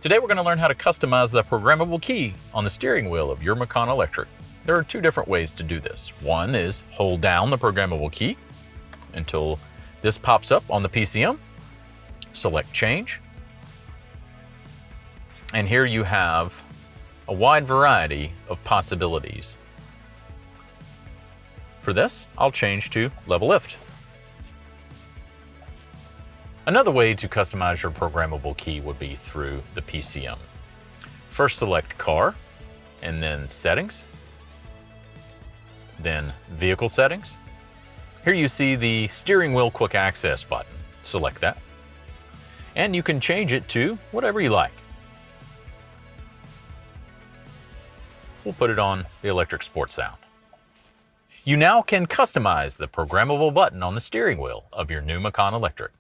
Today we're going to learn how to customize the programmable key on the steering wheel of your Macan Electric. There are two different ways to do this. One is hold down the programmable key until this pops up on the PCM. Select Change. And here you have a wide variety of possibilities. For this, I'll change to Level Lift. Another way to customize your programmable key would be through the PCM. First select Car, and then Settings, then Vehicle Settings. Here you see the Steering Wheel Quick Access button. Select that. And you can change it to whatever you like. We'll put it on the Electric Sport Sound. You now can customize the programmable button on the steering wheel of your new Macan Electric.